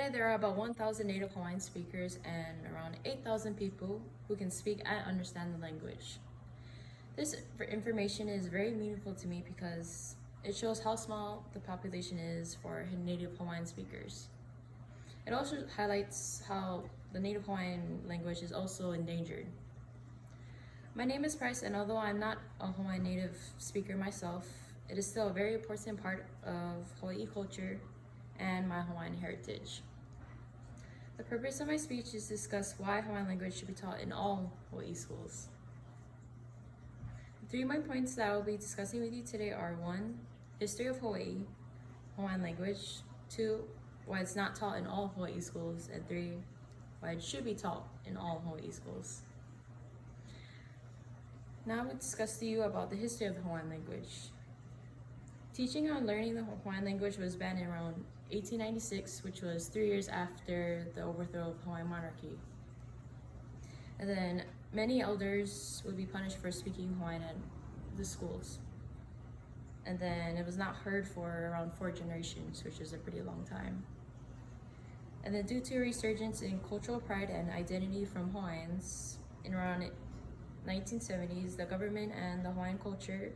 Today, there are about 1,000 native Hawaiian speakers and around 8,000 people who can speak and understand the language. This information is very meaningful to me because it shows how small the population is for native Hawaiian speakers. It also highlights how the native Hawaiian language is also endangered. My name is Pryce, and although I'm not a Hawaiian native speaker myself, it is still a very important part of Hawaii culture and my Hawaiian heritage. The purpose of my speech is to discuss why Hawaiian language should be taught in all Hawaii schools. The 3 main points that I will be discussing with you today are 1. History of Hawaii, Hawaiian language, 2. Why it's not taught in all Hawaii schools, and 3. Why it should be taught in all Hawaii schools. Now I will discuss to you about the history of the Hawaiian language. Teaching and learning the Hawaiian language was banned in around 1896, which was 3 years after the overthrow of Hawaiian monarchy. And then many elders would be punished for speaking Hawaiian at the schools. And then it was not heard for around 4 generations, which is a pretty long time. And then due to a resurgence in cultural pride and identity from Hawaiians in around 1970s, the government and the Hawaiian culture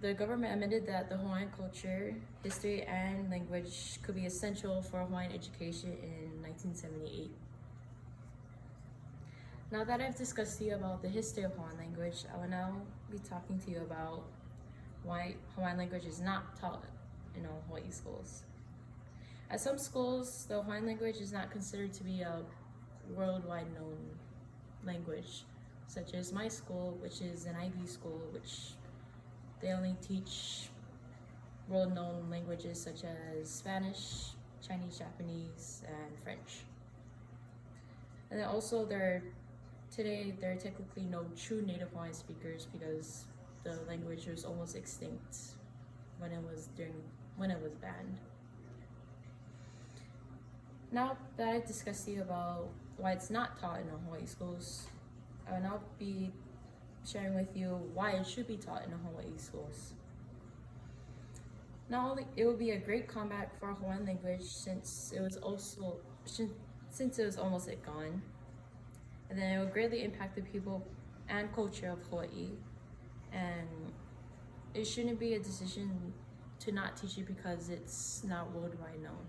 the government admitted that the Hawaiian culture, history, and language could be essential for Hawaiian education in 1978. Now that I've discussed to you about the history of Hawaiian language, I will now be talking to you about why Hawaiian language is not taught in all Hawaii schools. At some schools, the Hawaiian language is not considered to be a worldwide known language, such as my school, which is an IB school, which they only teach world-known languages such as Spanish, Chinese, Japanese, and French. And then also today there are technically no true native Hawaiian speakers because the language was almost extinct when it was banned. Now that I've discussed to you about why it's not taught in the Hawaii schools, I will now be sharing with you why it should be taught in the Hawaii schools. Not only it will be a great comeback for Hawaiian language since it was almost gone, and then it will greatly impact the people and culture of Hawaii, and it shouldn't be a decision to not teach it because it's not worldwide known.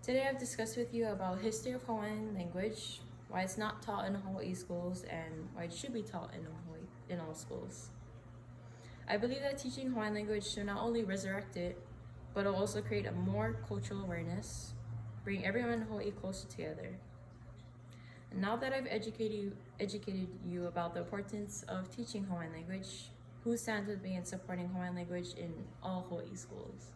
Today I've discussed with you about history of Hawaiian language, why it's not taught in Hawaii schools, and why it should be taught in all schools. I believe that teaching Hawaiian language should not only resurrect it, but it'll also create a more cultural awareness, bring everyone in Hawaii closer together. And now that I've educated you about the importance of teaching Hawaiian language, who stands with me in supporting Hawaiian language in all Hawaii schools?